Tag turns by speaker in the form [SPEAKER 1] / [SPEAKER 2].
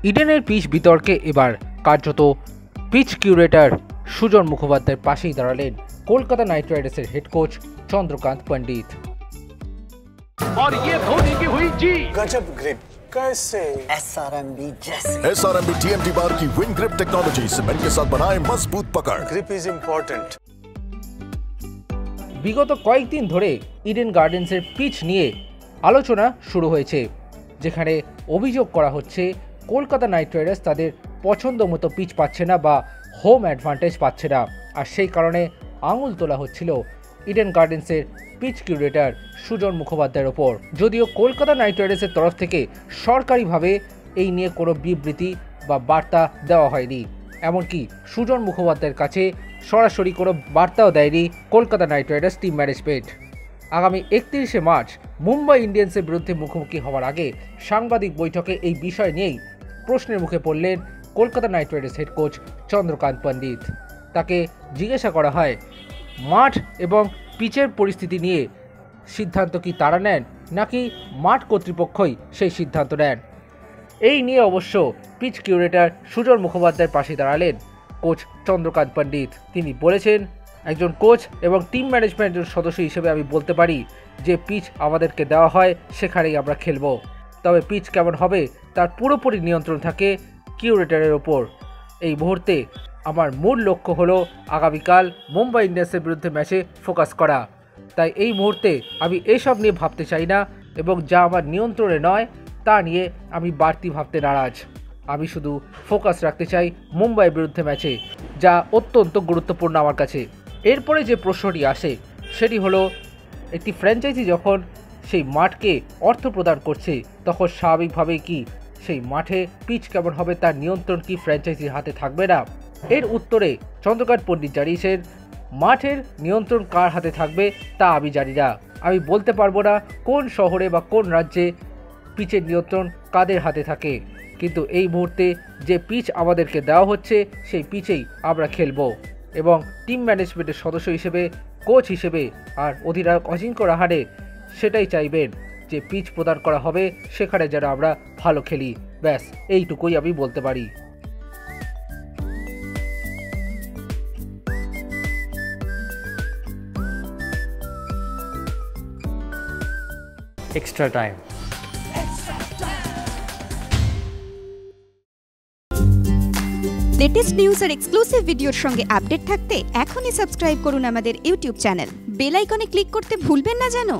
[SPEAKER 1] ইডেনের pitch বিতর্কে এবার কার্যত পিচ কিউরেটর সুজন মুখোপাধ্যায়ের পাশেই দাঁড়ালেন কলকাতা নাইট রাইডার্সের হেড কোচ চন্দ্রকান্ত পণ্ডিত।
[SPEAKER 2] और ये धोनी की हुई जी
[SPEAKER 3] गजब ग्रिप कैसे
[SPEAKER 4] SRMB जैसे
[SPEAKER 5] SRMB TMT बार की विंग ग्रिप टेक्नोलॉजी सीमेंट के साथ बनाए मजबूत पकड़।
[SPEAKER 3] Grip is important.
[SPEAKER 1] বিগত কয়েকদিন ধরে ইডেন গার্ডেন্সের পিচ নিয়ে আলোচনা শুরু হয়েছে, যেখানে অভিযোগ করা হচ্ছে কলকাতা নাইট রাইডার্স তাদের পছন্দ মতো পিচ পাচ্ছে না বা হোম অ্যাডভান্টেজ পাচ্ছে না, আর সেই কারণে আঙুল তোলা হচ্ছিল ইডেন গার্ডেন্সের পিচ কিউরেটর সুজন মুখোপাধ্যায়ের ওপর। যদিও কলকাতা নাইট রাইডার্সের তরফ থেকে সরকারিভাবে এই নিয়ে কোনো বিবৃতি বা বার্তা দেওয়া হয়নি, এমনকি সুজন মুখোপাধ্যায়ের কাছে সরাসরি কোনো বার্তাও দেয়নি Kolkata Knight Riders team management. আগামী 31শে মার্চ মুম্বাই ইন্ডিয়ান্সের বিরুদ্ধে মুখোমুখি হওয়ার আগে সাংবাদিক বৈঠকে এই বিষয় নিয়েই প্রশ্নের মুখে পড়লেন Kolkata Knight Riders head coach Chandrakant Pandit. তাকে জিজ্ঞাসা করা হয় মাঠ এবং পিচের পরিস্থিতি নিয়ে সিদ্ধান্ত কি তারা নেন নাকি মাঠ কর্তৃপক্ষই সেই সিদ্ধান্ত নেন। এই নিয়ে অবশ্য পিচ কিউরেটর সুজন মুখোপাধ্যায়ের পাশে দাঁড়ালেন কোচ চন্দ্রকান্ত পণ্ডিত। তিনি বলেছেন, একজন কোচ এবং টিম ম্যানেজমেন্টের সদস্য হিসেবে আমি বলতে পারি যে পিচ আমাদেরকে দেওয়া হয় সেখানেই আমরা খেলব, তবে পিচ কেমন হবে তার পুরোপুরি নিয়ন্ত্রণ থাকে কিউরেটরের ওপর। এই মুহূর্তে আমার মূল লক্ষ্য হলো আগামীকাল মুম্বাই ইন্ডিয়ান্সের বিরুদ্ধে ম্যাচে ফোকাস করা, তাই এই মুহূর্তে আমি এসব নিয়ে ভাবতে চাই না এবং যা আমার নিয়ন্ত্রণে নয় তা নিয়ে আমি বাড়তি ভাবতে নারাজ। আমি শুধু ফোকাস রাখতে চাই মুম্বাইয়ের বিরুদ্ধে ম্যাচে, যা অত্যন্ত গুরুত্বপূর্ণ আমার কাছে। এরপরে যে প্রশ্নটি আসে সেটি হলো, একটি ফ্র্যাঞ্চাইজি যখন সেই মাঠকে অর্থ প্রদান করছে তখন স্বাভাবিকভাবেই কি সেই মাঠে পিচ কেমন হবে তার নিয়ন্ত্রণ কি ফ্র্যাঞ্চাইজির হাতে থাকবে না? এর উত্তরে চন্দ্রকান্ত পণ্ডিত জানিয়েছেন, মাঠের নিয়ন্ত্রণ কার হাতে থাকবে তা আমি জানি না। আমি বলতে পারবো না কোন শহরে বা কোন রাজ্যে পিচের নিয়ন্ত্রণ কাদের হাতে থাকে, কিন্তু এই মুহূর্তে যে পিচ আমাদেরকে দেওয়া হচ্ছে সেই পিচেই আমরা খেলবো এবং টিম ম্যানেজমেন্টের সদস্য হিসেবে, কোচ হিসেবে আর অধিনায়ক অজিঙ্ক্য রাহানে সেটাই চাইবেন যে পিচ প্রদান করা হবে সেখানে যেন আমরা ভালো খেলি। ব্যাস এইটুকুই আমি বলতে পারি।
[SPEAKER 6] extra time.
[SPEAKER 7] লেটেস্ট নিউজ আর এক্সক্লুসিভ ভিডিওর সঙ্গে আপডেট থাকতে এখনই সাবস্ক্রাইব করুন আমাদের ইউটিউব চ্যানেল। বেল আইকনে ক্লিক করতে ভুলবেন না যেন।